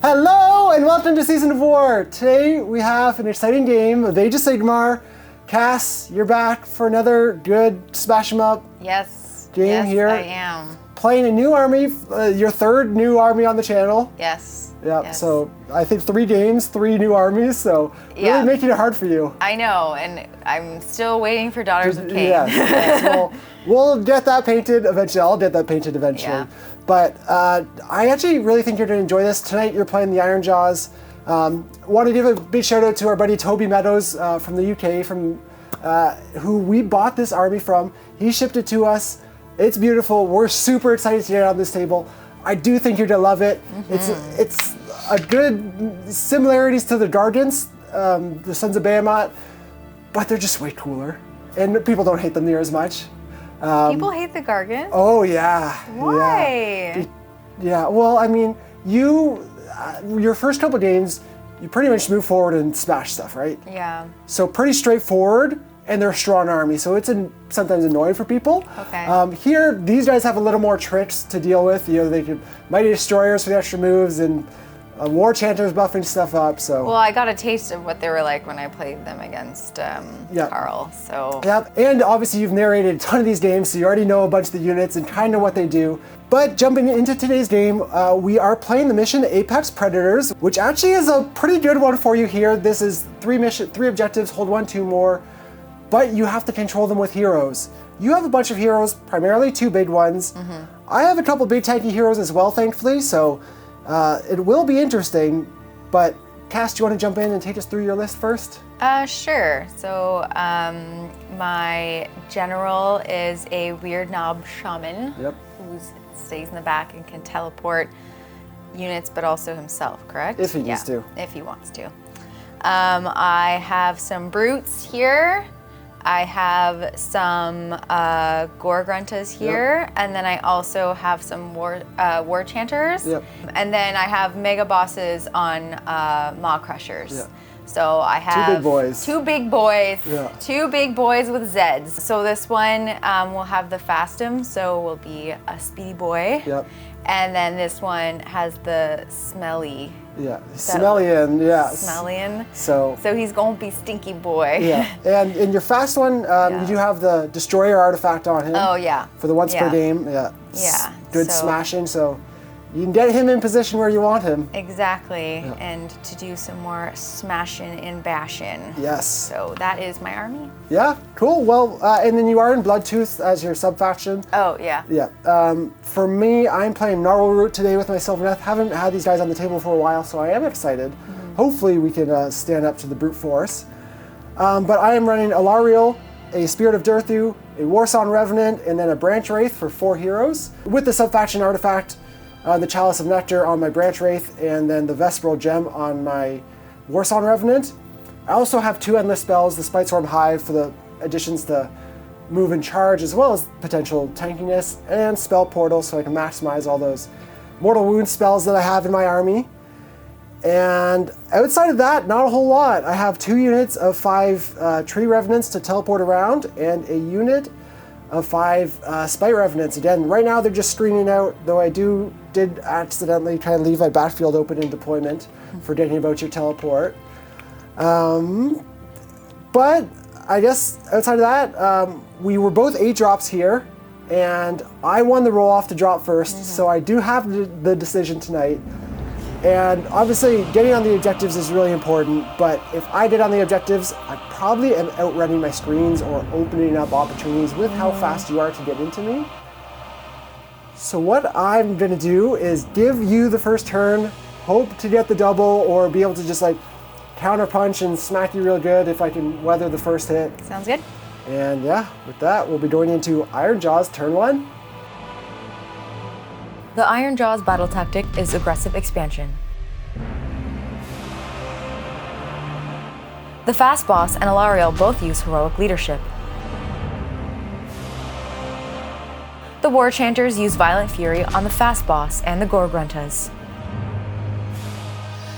Hello and welcome to Season of War. Today we have an exciting game of Age of Sigmar. Cass, you're back for another good smash 'em up game here. I am. Playing a new army, your third new army on the channel. Yes. Yeah, yes. So I think 3 games, 3 new armies, so really making it hard for you. I know, and I'm still waiting for Daughters of Cain. Yes. Well, we'll get that painted eventually. I'll get that painted eventually. Yeah. But I actually really think you're going to enjoy this. Tonight you're playing the Ironjawz. Want to give a big shout out to our buddy Toby Meadows from the UK, who we bought this army from. He shipped it to us. It's beautiful. We're super excited to get it on this table. I do think you're going to love it. Mm-hmm. It's a good similarities to the Gargants, the Sons of Behemoth, but they're just way cooler. And people don't hate them near as much. People hate the Gargants? Oh, yeah. Why? Yeah, well, I mean, your first couple games, you pretty much move forward and smash stuff, right? Yeah. So pretty straightforward, and they're a strong army, so it's sometimes annoying for people. Okay. Here, these guys have a little more tricks to deal with. You know, they could Mighty Destroyers for the extra moves, and War Chanters buffing stuff up, so. Well, I got a taste of what they were like when I played them against Carl, so. Yep, and obviously you've narrated a ton of these games, so you already know a bunch of the units and kind of what they do. But jumping into today's game, we are playing the mission Apex Predators, which actually is a pretty good one for you here. This is 3 objectives, hold 1, 2 more, but you have to control them with heroes. You have a bunch of heroes, primarily 2 big ones. Mm-hmm. I have a couple big tanky heroes as well, thankfully, so it will be interesting. But Cass, do you want to jump in and take us through your list first? Sure. So my general is a weird knob shaman who stays in the back and can teleport units, but also himself, correct? If he needs to. If he wants to. I have some brutes here. I have some Gore-Gruntas here, and then I also have some war chanters, and then I have mega bosses on Maw Crushers. Yep. So I have 2 big boys. 2 big boys, 2 big boys with Zeds. So this one will have the Fastum, so will be a speedy boy. Yep. And then this one has the smelly. Yeah, Smellian, yes. Smellian. So he's gonna be stinky boy. Yeah, and in your fast one, you do have the Destroyer artifact on him. Oh yeah. For the once per game, Yeah. Good smashing, so you can get him in position where you want him. Exactly, and to do some more smashing and bashing. Yes. So that is my army. Yeah, cool. Well, and then you are in Bloodtooth as your sub-faction. Oh, yeah. Yeah. For me, I'm playing Gnarlroot today with my Sylvaneth. Haven't had these guys on the table for a while, so I am excited. Mm-hmm. Hopefully we can stand up to the brute force. But I am running Alariel, a Spirit of Durthu, a Warsaw Revenant, and then a Branch Wraith for 4 heroes. With the sub-faction artifact, the Chalice of Nectar on my Branch Wraith, and then the Vespral Gem on my Warsaw Revenant. I also have 2 endless spells, the Spitestorm Hive for the additions to move and charge, as well as potential tankiness, and Spell Portal so I can maximize all those mortal wound spells that I have in my army. And outside of that, not a whole lot. I have 2 units of 5 Tree Revenants to teleport around, and a unit of 5 Spite Revenants. Again, right now they're just screening out, though I did accidentally try to leave my battlefield open in deployment, forgetting about your teleport. But I guess outside of that, we were both 8 drops here, and I won the roll off to drop first, so I do have the decision tonight. And obviously, getting on the objectives is really important, but if I get on the objectives, I probably am outrunning my screens or opening up opportunities with how fast you are to get into me. So what I'm gonna do is give you the first turn, hope to get the double, or be able to just like counter punch and smack you real good if I can weather the first hit. Sounds good. And yeah, with that, we'll be going into Ironjawz turn 1. The Ironjawz battle tactic is aggressive expansion. The Fast Boss and Alariel both use heroic leadership. The War Chanters use Violent Fury on the Fast Boss and the Gore-Gruntas.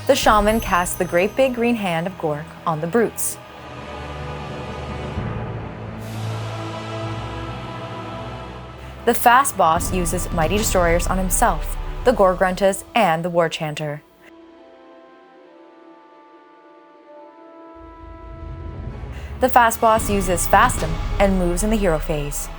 The Shaman casts the Great Big Green Hand of Gork on the Brutes. The Fast Boss uses Mighty Destroyers on himself, the Gore-Gruntas, and the War Chanter. The fast boss uses Fastum and moves in the hero phase.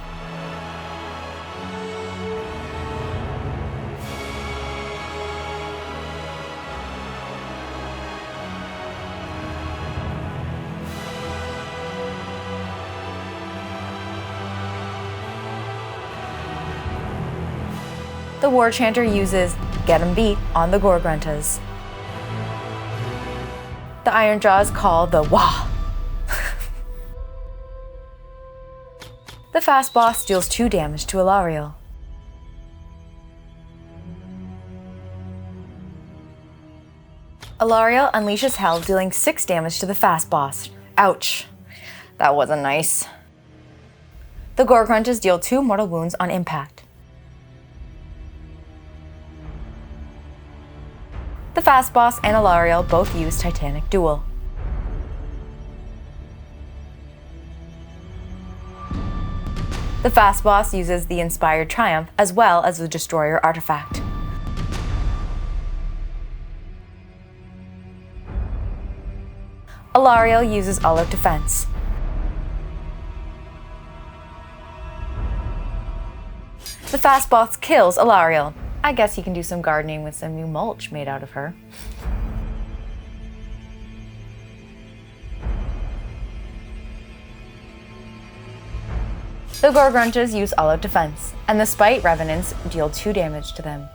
The War Chanter uses Get 'em Beat on the Gorgruntas. The Ironjawz call the Wah! The fast boss deals 2 damage to Alariel. Alariel unleashes Hell, dealing 6 damage to the fast boss. Ouch. That wasn't nice. The Gorgruntas deal 2 mortal wounds on impact. The fast boss and Alariel both use Titanic Duel. The fast boss uses the Inspired Triumph as well as the Destroyer artifact. Alariel uses All-Out Defense. The fast boss kills Alariel. I guess he can do some gardening with some new mulch made out of her. The Gorgruntas use All-Out Defense, and the Spite Revenants deal 2 damage to them.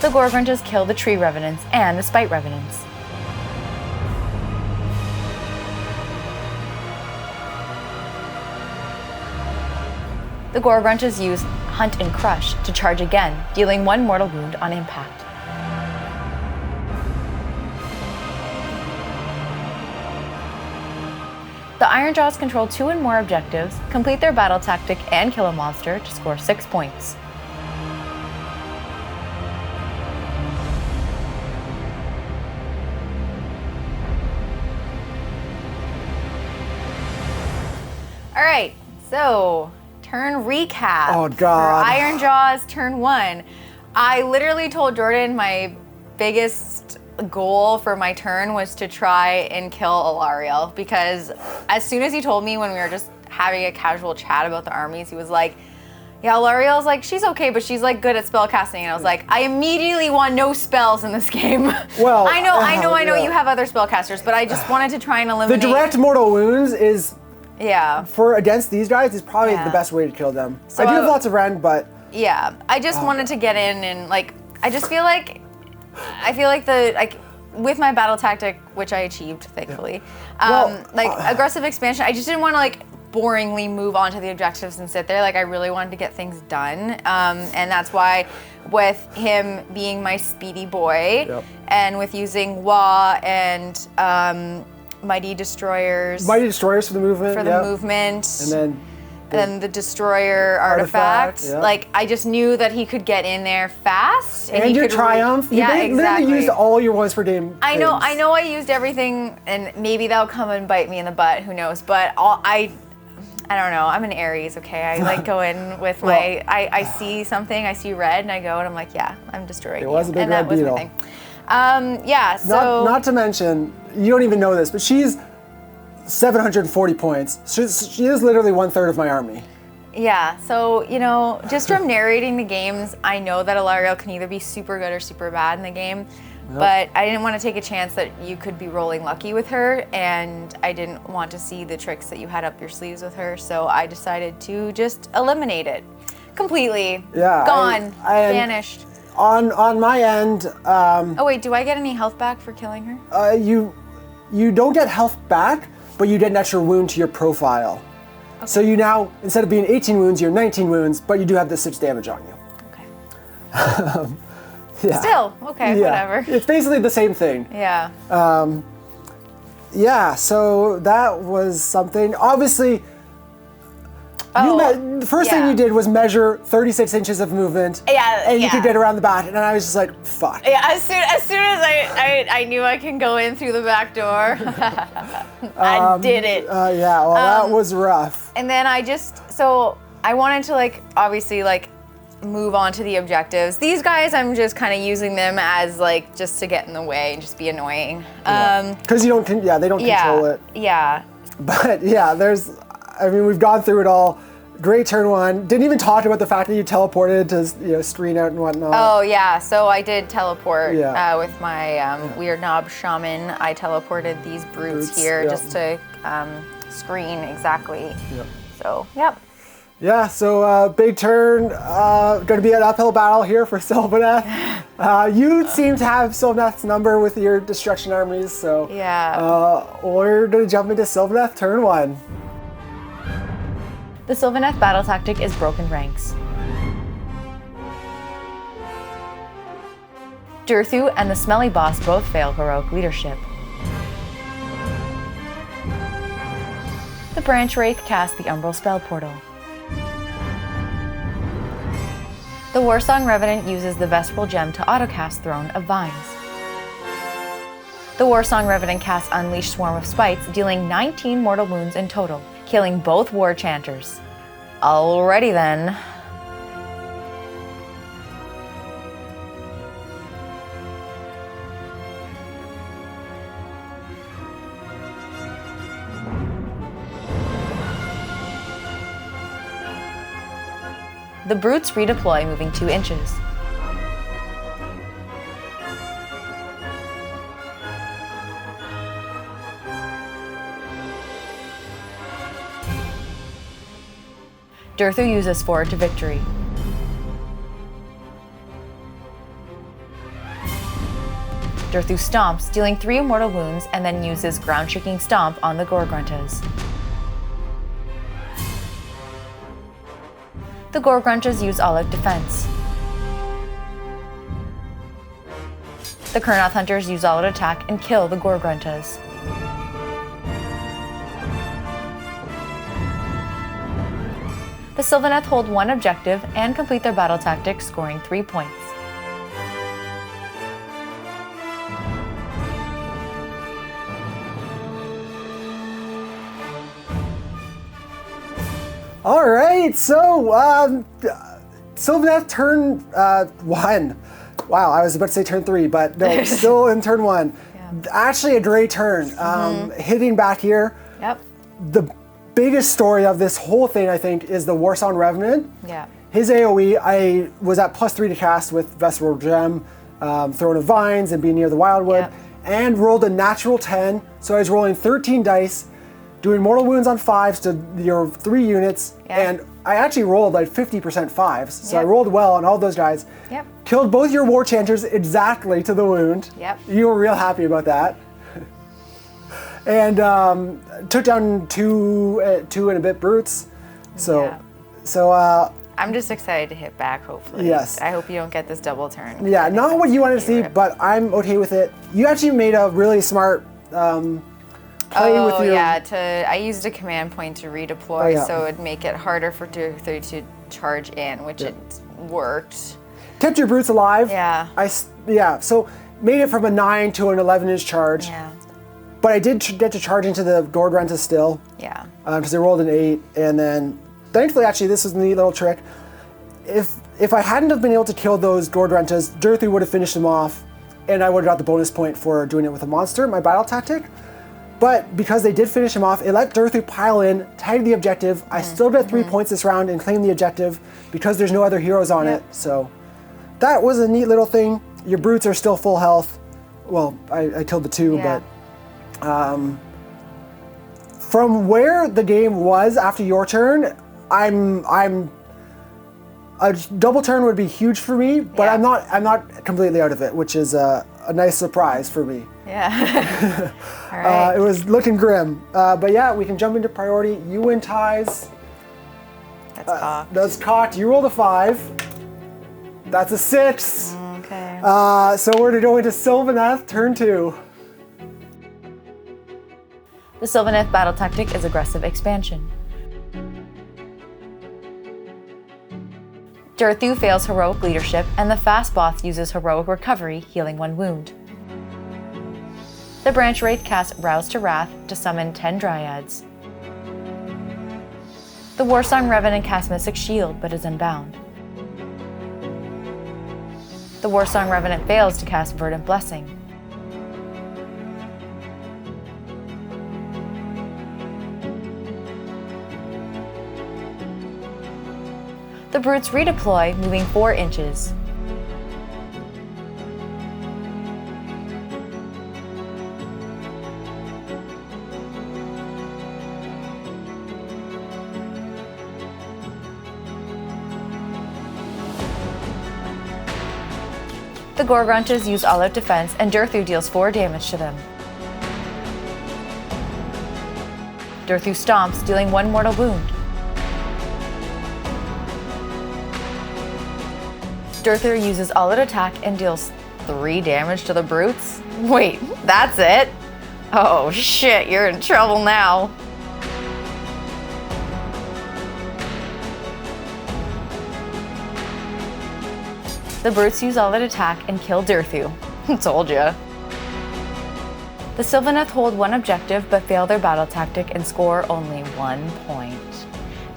The Gorgruntas kill the Tree Revenants and the Spite Revenants. The Gorgruntas use Hunt and Crush to charge again, dealing 1 mortal wound on impact. The Ironjawz control 2 and more objectives, complete their battle tactic, and kill a monster to score 6 points. Alright, so turn recap. Oh, God. For Ironjawz turn 1. I literally told Jordan my biggest goal for my turn was to try and kill Alariel, because as soon as he told me when we were just having a casual chat about the armies, he was like, yeah, Alariel's like, she's okay, but she's like good at spell casting. And I was like, I immediately want no spells in this game. Well, I know yeah. you have other spellcasters, but I just wanted to try and eliminate. The direct mortal wounds is, yeah, for against these guys, is probably the best way to kill them. So I do have lots of rend, but yeah, I just wanted to get in and like, I feel like with my battle tactic, which I achieved, thankfully, aggressive expansion, I just didn't want to like boringly move on to the objectives and sit there. Like, I really wanted to get things done. And that's why with him being my speedy boy and with using Wah and Mighty Destroyers. Mighty Destroyers for the movement. For the movement. And then the Destroyer artifact. Like, I just knew that he could get in there fast. And your Triumph. You literally used all your once per game. I know I used everything, and maybe that'll come and bite me in the butt, who knows. But I don't know, I'm an Aries, okay? I like go in with my, I see something, I see red, and I go and I'm like, yeah, I'm destroying you. It was a big red beetle. And that was my thing. Yeah, so. Not to mention, you don't even know this, but she's 740 points. She is literally 1/3 of my army. Yeah, so, you know, just from narrating the games, I know that Alariel can either be super good or super bad in the game, but I didn't want to take a chance that you could be rolling lucky with her, and I didn't want to see the tricks that you had up your sleeves with her, so I decided to just eliminate it completely. Yeah. Gone. Vanished. On my end... oh wait, do I get any health back for killing her? You don't get health back, but you get an extra wound to your profile. Okay. So you now, instead of being 18 wounds, you're 19 wounds, but you do have the 6 damage on you. Okay. Yeah. Still, okay, whatever. It's basically the same thing. Yeah. Yeah, so that was something. Obviously, the first thing you did was measure 36 inches of movement. Yeah. And you could get around the back, and I was just like, fuck. Yeah, as soon as I knew I can go in through the back door, I did it. Yeah, well, that was rough. And then I wanted to, like, obviously, like, move on to the objectives. These guys, I'm just kind of using them as like just to get in the way and just be annoying. Because they don't control it. Yeah. But yeah, we've gone through it all. Great turn one. Didn't even talk about the fact that you teleported to screen out and whatnot. Oh yeah, so I did teleport with my weird knob shaman. I teleported these brutes here just to screen exactly. Yep. So yep. Yeah, so big turn. Going to be an uphill battle here for Sylvaneth. You seem to have Sylvaneth's number with your destruction armies, so we're going to jump into Sylvaneth turn one. The Sylvaneth battle tactic is broken ranks. Durthu and the Smelly Boss both fail heroic leadership. The Branch Wraith casts the Umbral Spell Portal. The Warsong Revenant uses the Vespral Gem to autocast Throne of Vines. The Warsong Revenant casts Unleash Swarm of Spites, dealing 19 mortal wounds in total, killing both War Chanters. Alrighty then. The brutes redeploy, moving 2 inches. Durthu uses Forward to Victory. Durthu stomps, dealing 3 mortal wounds, and then uses Ground-Shaking Stomp on the Gore-Gruntas. The Gore-Gruntas use All-Out Defense. The Kurnoth Hunters use All-Out Attack and kill the Gore-Gruntas. The Sylvaneth hold 1 objective and complete their battle tactic, scoring 3 points. All right, so Sylvaneth turn 1. Wow, I was about to say turn 3, but no, still in turn 1. Yeah. Actually a great turn. Hitting back here. Yep. The biggest story of this whole thing, I think, is the Warsong Revenant. Yeah. His AoE, I was at +3 to cast with Vespral Gem, Throne of Vines, and being near the Wildwood, and rolled a natural 10. So I was rolling 13 dice, doing mortal wounds on 5s to your 3 units, and I actually rolled like 50% 5s. So I rolled well on all those guys. Yep. Killed both your War Chanters exactly to the wound. Yep. You were real happy about that. And took down 2 and a bit brutes. So I'm just excited to hit back, hopefully. Yes. I hope you don't get this double turn. Yeah, not what you wanted to see, but I'm okay with it. You actually made a really smart play with your... I used a command point to redeploy, so it'd make it harder for Durthu to charge in, which it worked. Kept your brutes alive. Yeah. So made it from a 9 to an 11-inch charge. Yeah. But I did get to charge into the Gore-Gruntas still. Yeah. Because they rolled an 8, and then thankfully, actually, this was a neat little trick. If I hadn't have been able to kill those Gore-Gruntas, Durthu would have finished them off, and I would have got the bonus point for doing it with a monster, my battle tactic. But because they did finish him off, it let Durthu pile in, tag the objective. I still get 3 points this round and claim the objective because there's no other heroes on it. So that was a neat little thing. Your brutes are still full health. Well, I killed the 2, but from where the game was after your turn, I'm a double turn would be huge for me, but I'm not completely out of it, which is a nice surprise for me. Yeah. All right. It was looking grim, but yeah, we can jump into priority. You win ties. That's cocked. That's cocked. You rolled a 5. That's a 6. Okay. So we're gonna go into Sylvaneth, turn 2. The Sylvaneth battle tactic is aggressive expansion. Durthu fails heroic leadership, and the fast boss uses heroic recovery, healing 1 wound. The Branch Wraith casts Rouse to Wrath to summon 10 Dryads. The Warsong Revenant casts Mystic Shield, but is unbound. The Warsong Revenant fails to cast Verdant Blessing. The brutes redeploy, moving 4 inches. The Gorgrunches use all-out defense, and Durthu deals 4 damage to them. Durthu stomps, dealing 1 mortal wound. Durthu uses all-out attack and deals 3 damage to the brutes. Wait, that's it? Oh shit, you're in trouble now. The brutes use all-out attack and kill Durthu. Told ya. The Sylvaneth hold 1 objective but fail their battle tactic and score only 1 point.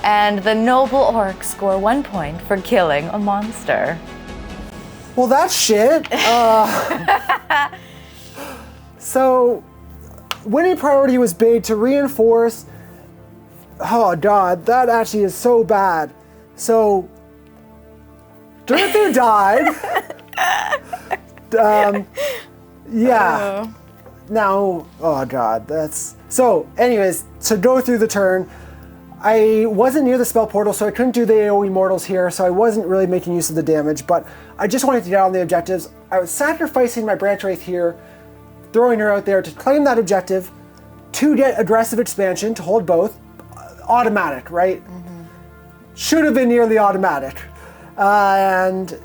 And the noble orcs score 1 point for killing a monster. Well, that's shit. So, winning priority was big to reinforce. Oh god, that actually is so bad. So, Durthu died. Yeah. Oh. Now, oh god, that's... So, anyways, to go through the turn, I wasn't near the spell portal, so I couldn't do the AoE mortals here, so I wasn't really making use of the damage, but I just wanted to get on the objectives. I was sacrificing my Branch Wraith here, throwing her out there to claim that objective, to get aggressive expansion, to hold both. Automatic, right? Mm-hmm. Should have been nearly automatic. And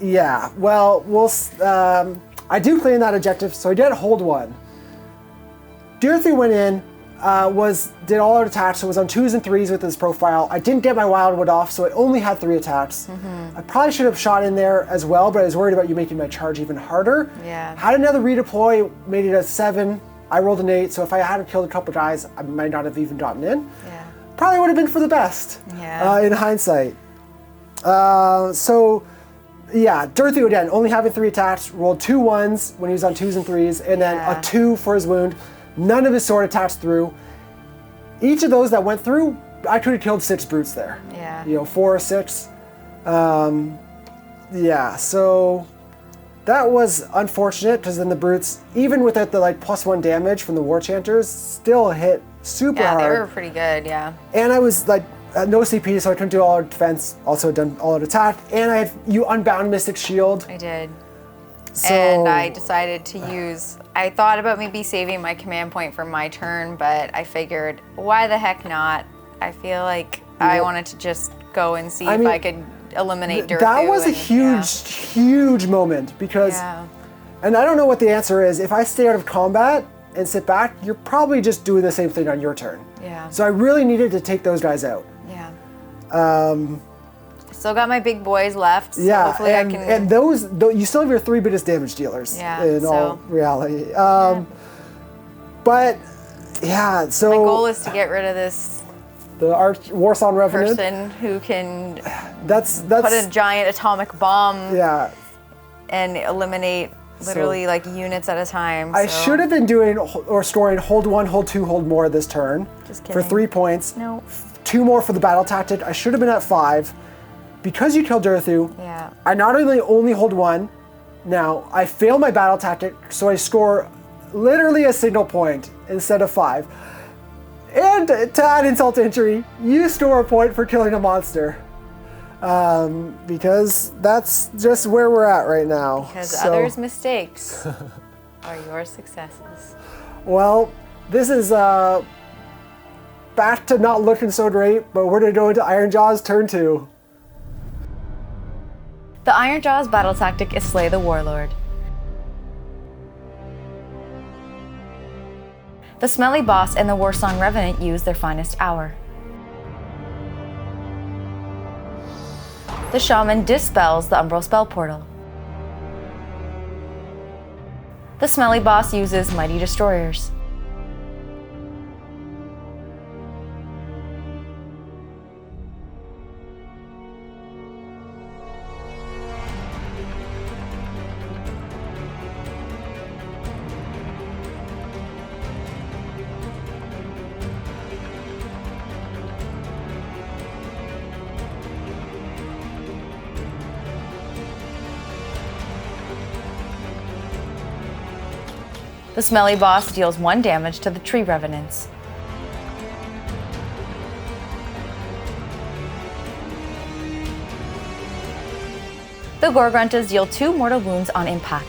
yeah, well, I do claim that objective, so I did hold 1. Durthu went in, did all out attacks, so it was on 2s and 3s with his profile. I didn't get my Wildwood off, so I only had 3 attacks. Mm-hmm. I probably should have shot in there as well, but I was worried about you making my charge even harder. Yeah. Had another redeploy, made it a 7. I rolled an 8, so if I hadn't killed a couple guys, I might not have even gotten in. Yeah. Probably would have been for the best. Yeah. In hindsight. So, yeah, Durthu again, only having 3 attacks, rolled 2 1s when he was on 2s and 3s, and then a 2 for his wound. None of his sword attacks through. Each of those that went through, I could have killed 6 brutes there. Yeah. 4 or 6. Yeah, so that was unfortunate because then the brutes, even without the +1 damage from the war chanters, still hit super hard. Yeah, they were pretty good, yeah. And I was at no CP, so I couldn't do all out defense. Also done all out attack, and I had unbound Mystic Shield. I did. So, and I decided to use, I thought about maybe saving my command point for my turn, but I figured, why the heck not? I feel like I wanted to just go and see if I could eliminate Durthu. That was a huge moment because, and I don't know what the answer is. If I stay out of combat and sit back, you're probably just doing the same thing on your turn. Yeah. So I really needed to take those guys out. Yeah. Still got my big boys left. So yeah, hopefully and, I can. and those you still have your 3 biggest damage dealers. Yeah, in all reality. But yeah, so my goal is to get rid of this the Warsong Revenant person who can that's put a giant atomic bomb. Yeah. And eliminate literally units at a time. I should have been doing or scoring hold 1, hold 2, hold more this turn. Just kidding. For 3 points. No. 2 more for the battle tactic. I should have been at 5. Because you killed Durthu, I not only hold 1, now I fail my battle tactic, so I score literally a single point instead of 5. And to add insult to injury, you score a point for killing a monster. Because that's just where we're at right now. Because others' mistakes are your successes. Well, this is back to not looking so great, but we're going to go into Ironjawz turn 2. The Ironjawz battle tactic is Slay the Warlord. The Smelly Boss and the Warsong Revenant use their finest hour. The Shaman dispels the Umbral spell portal. The Smelly Boss uses Mighty Destroyers. The Smelly Boss deals 1 damage to the Tree Revenants. The Gorgruntas deal 2 mortal wounds on impact.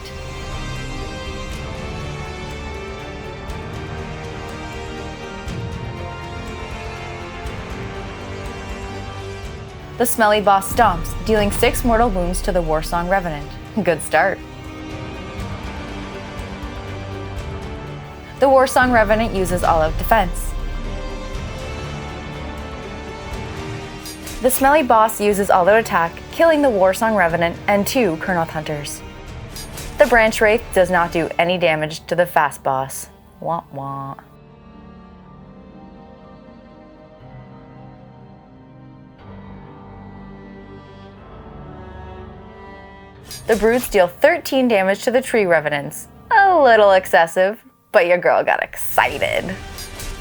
The Smelly Boss stomps, dealing 6 mortal wounds to the Warsong Revenant. Good start. The Warsong Revenant uses all-out defense. The Smelly Boss uses all-out attack, killing the Warsong Revenant and 2 Kurnoth Hunters. The Branch Wraith does not do any damage to the Fast Boss. Wah wah. The Brutes deal 13 damage to the Tree Revenants. A little excessive, but your girl got excited.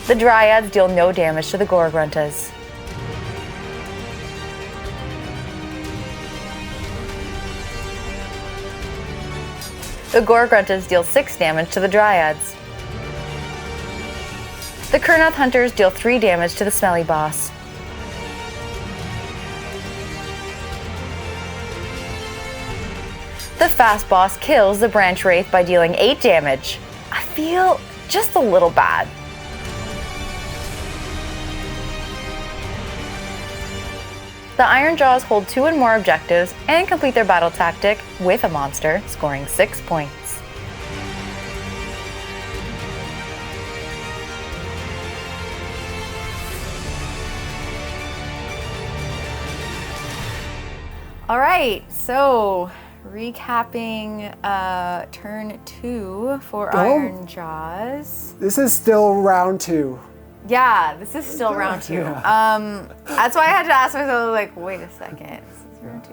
The Dryads deal no damage to the Gorgruntas. The Gorgruntas deal 6 damage to the Dryads. The Kurnoth Hunters deal 3 damage to the Smelly Boss. The Fast Boss kills the Branch Wraith by dealing 8 damage. I feel just a little bad. The Ironjawz hold 2 and more objectives and complete their battle tactic with a monster, scoring 6 points. All right, so recapping turn 2 for Ironjawz. This is still round 2. Yeah, this is still round 2. Yeah. That's why I had to ask myself, like, wait a second, this is round 2.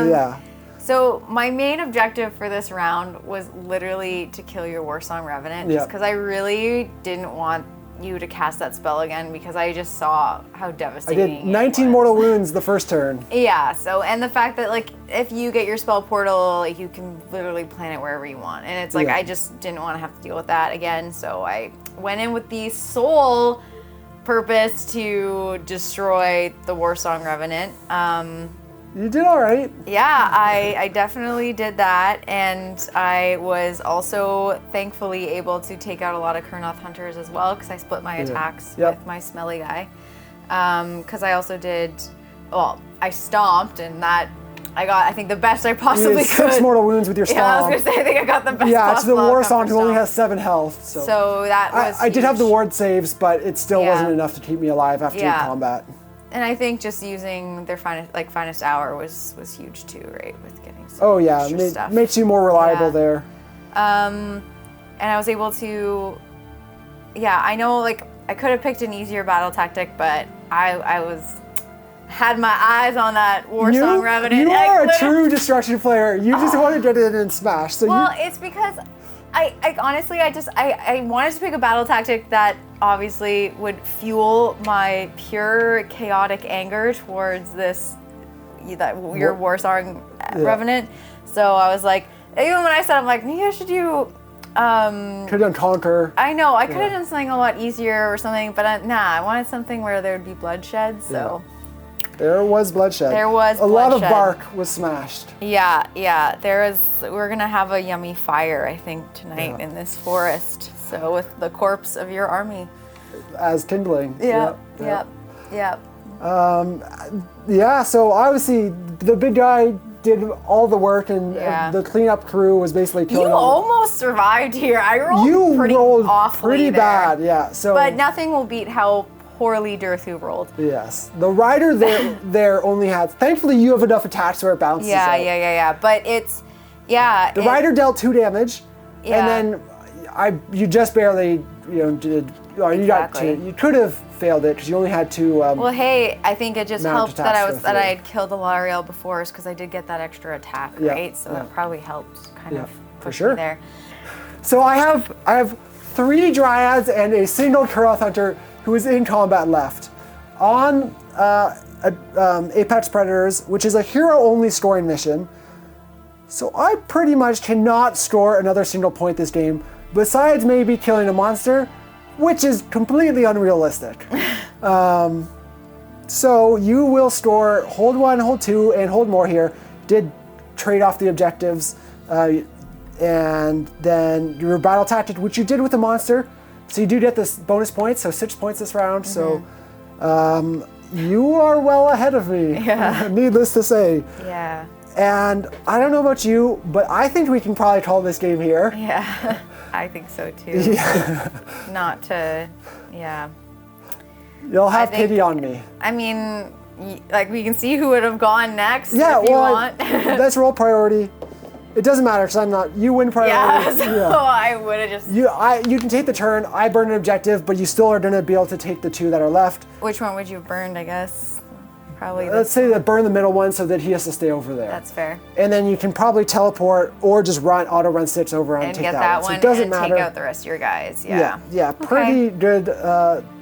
Yeah. So my main objective for this round was literally to kill your Warsong Revenant, just because I really didn't want you to cast that spell again, because I just saw how I devastating did 19 mortal wounds the first turn. Yeah, so, and the fact that, like, if you get your spell portal, like, you can literally plan it wherever you want. And it's like, I just didn't want to have to deal with that again, so I went in with the sole purpose to destroy the Warsong Revenant. You did all right. Yeah, I definitely did that, and I was also thankfully able to take out a lot of Kurnoth Hunters as well, because I split my attacks with my smelly guy. Because I also did, well, I stomped, and that I got, I think, the best I possibly could. 6 mortal wounds with your stomp. Yeah, I was gonna say, I think I got the best. Yeah, it's the possible Warsong who only stomp. has 7 health. So that was I did have the huge. ward saves, but it still wasn't enough to keep me alive after combat. And I think just using their finest hour was huge too, right? With getting some extra stuff. Makes you more reliable there. And I was able to, I know, like, I could have picked an easier battle tactic, but I had my eyes on that Warsong Revenant. You are a true destruction player. You just wanted to get in and smash. So it's because I honestly, I wanted to pick a battle tactic that obviously would fuel my pure chaotic anger towards your Warsong Revenant. So I was like, even when I said, I'm like, maybe I should do. Could have done Conquer. I know, I could have done something a lot easier or something, but I wanted something where there would be bloodshed. So. There was bloodshed. There was a lot of bloodshed. bark was smashed. Yeah. We're gonna have a yummy fire, I think, tonight in this forest. So with the corpse of your army. As kindling. Yep. So obviously the big guy did all the work, and the cleanup crew was basically killing You almost survived here. I rolled rolled awfully pretty there. bad, yeah. So, but nothing will beat how poorly Durthu rolled. Yes. The rider there only had, thankfully you have enough attacks where it bounces out. Yeah. But it's, The rider dealt 2 damage, and then you just barely, did, you got 2. You could have failed it because you only had 2. Well, hey, I think it just helped that I had killed Alariel before, because I did get that extra attack, right? So that probably helped kind of push me there. So I have 3 Dryads and a single Kurnoth Hunter who is in combat left. On Apex Predators, which is a hero-only scoring mission. So I pretty much cannot score another single point this game. besides maybe killing a monster, which is completely unrealistic. So you will store hold 1, hold 2, and hold more here. Did trade off the objectives, and then your battle tactic, which you did with the monster. So you do get this bonus points, so 6 points this round. So you are well ahead of me, needless to say. Yeah. And I don't know about you, but I think we can probably call this game here. Yeah, I think so too. Not to, You'll have pity on me. I mean, like we can see who would have gone next if you well, want. Let's roll priority. It doesn't matter because I'm not. You win priority. So I would have just. You can take the turn. I burn an objective, but you still are going to be able to take the 2 that are left. Which one would you have burned? I guess probably. Let's say that burn the middle one so that he has to stay over there. That's fair. And then you can probably teleport or just auto run 6 over and take get that one. So it doesn't and matter. Take out the rest of your guys. Yeah. Pretty good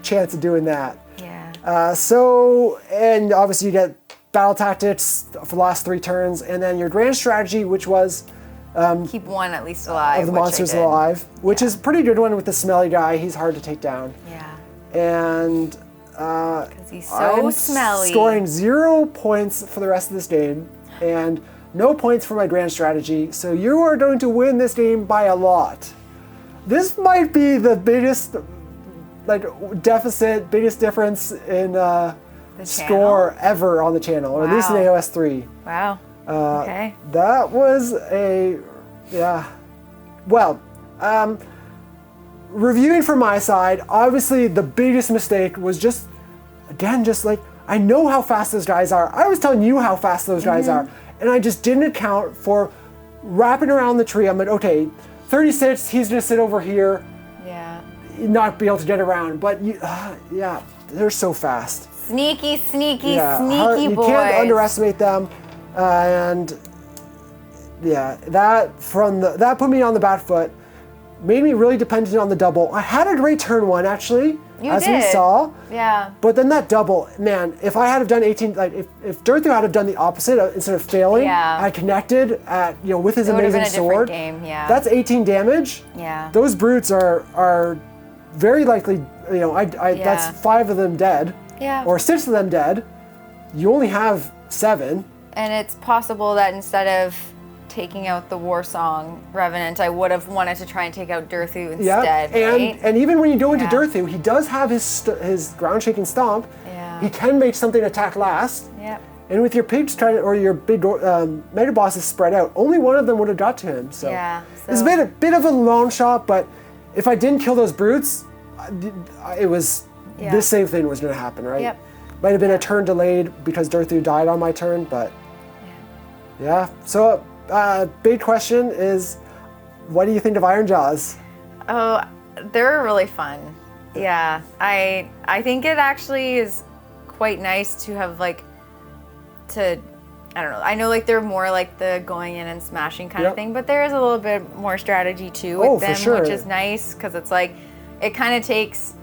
chance of doing that. Yeah. So, and obviously you get battle tactics for the last 3 turns, and then your grand strategy, which was keep one at least alive. of the monsters alive, which is a pretty good one with the smelly guy. He's hard to take down. Yeah. And because he's so smelly. Scoring 0 points for the rest of this game, and no points for my grand strategy. So you are going to win this game by a lot. This might be the biggest biggest difference in score ever on the channel, or at least in AOS 3. Wow. Okay. That was well, reviewing from my side, obviously the biggest mistake was just like, I know how fast those guys are. I was telling you how fast those guys are, and I just didn't account for wrapping around the tree. I'm like, okay, 36, he's gonna sit over here. Yeah. Not be able to get around, but they're so fast. Sneaky You boys. can't underestimate them, and that put me on the back foot. Made me really dependent on the double. I had a great turn 1 actually, we saw. Yeah. But then that double, man, if I had have done 18, like if Durthu had have done the opposite, instead of failing, I connected with his amazing sword. Game, That's 18 damage. Yeah. Those brutes are very likely, that's 5 of them dead. Yeah. Or 6 of them dead. You only have 7. And it's possible that instead of taking out the War Song Revenant, I would have wanted to try and take out Durthu instead. And even when you go into Durthu, he does have his ground shaking stomp. Yeah. He can make something attack last. Yep. And with your pigs or your big mega bosses spread out, only one of them would have got to him. So it's been a bit of a long shot, but if I didn't kill those brutes, it was this same thing was going to happen, right? Yep. Might have been a turn delayed because Durthu died on my turn, but So big question is, what do you think of Ironjawz? Oh, they're really fun. Yeah, I think it actually is quite nice to have I don't know. I know they're more like the going in and smashing kind of thing, but there is a little bit more strategy too with them, which is nice because it's it kind of takes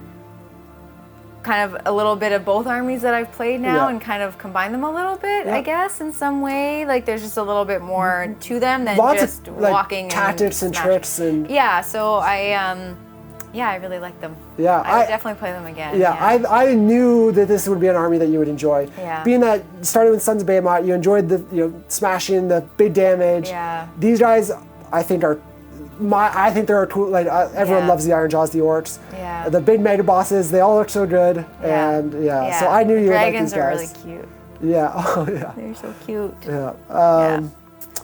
kind of a little bit of both armies that I've played now and kind of combine them a little bit, I guess, in some way. There's just a little bit more to them than just walking tactics and tricks and so I really like them. Yeah, I would definitely play them again. I knew that this would be an army that you would enjoy. Yeah. Being that started with Sons of Behemoth, you enjoyed the smashing, the big damage. Yeah. These guys, I think they're cool. Everyone loves the Ironjawz, the orcs. Yeah. The big mega bosses, they all look so good. And so I knew you would like these guys. Dragons are really cute. Yeah. Oh yeah. They're so cute. Yeah.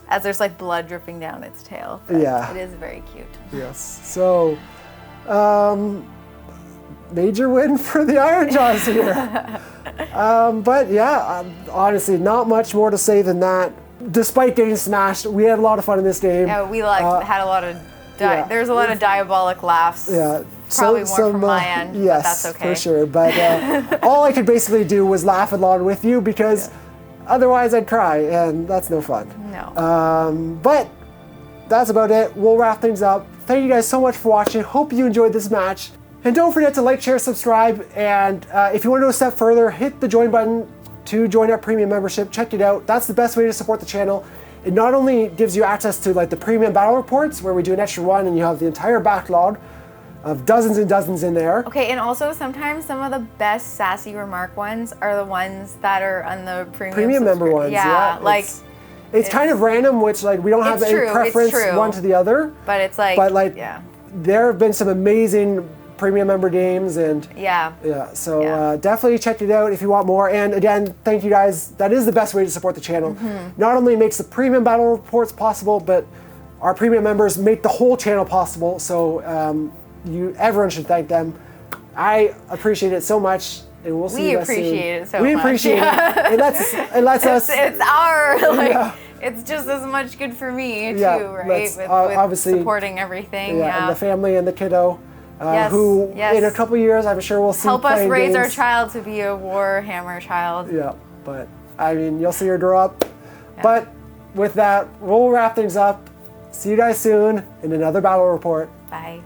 As there's blood dripping down its tail. Yeah. It is very cute. Yes. So, major win for the Ironjawz here. But honestly, not much more to say than that. Despite getting smashed, we had a lot of fun in this game. Yeah, we had a lot of. There's a lot of diabolic laughs. Yeah. Probably more from my end. Yes, but that's okay. for sure. But all I could basically do was laugh along with you because otherwise I'd cry, and that's no fun. No. But that's about it. We'll wrap things up. Thank you guys so much for watching. Hope you enjoyed this match. And don't forget to like, share, subscribe. And if you want to go a step further, hit the join button to join our premium membership. Check it out. That's the best way to support the channel. it not only gives you access to like the premium battle reports where we do an extra one and you have the entire backlog of dozens and dozens in there. Okay, and also sometimes some of the best sassy remark ones are the ones that are on the premium member ones. Yeah, like it's kind of random, which like we don't have any preference one to the other. But it's like, yeah. There have been some amazing premium member games, and so definitely check it out if you want more. And again, thank you guys. That is the best way to support the channel. Not only makes the premium battle reports possible, but our premium members make the whole channel possible. So everyone should thank them. I appreciate it so much. And we'll see you guys soon. We appreciate it so much. We appreciate it. It lets us. It's our it's just as much good for me too, right? With obviously supporting everything. And the family and the kiddo. Who in a couple years I'm sure we'll see. Help us raise games. our child to be a Warhammer child. Yeah, but I mean you'll see her grow up. Yeah. But with that, we'll wrap things up. See you guys soon in another battle report. Bye.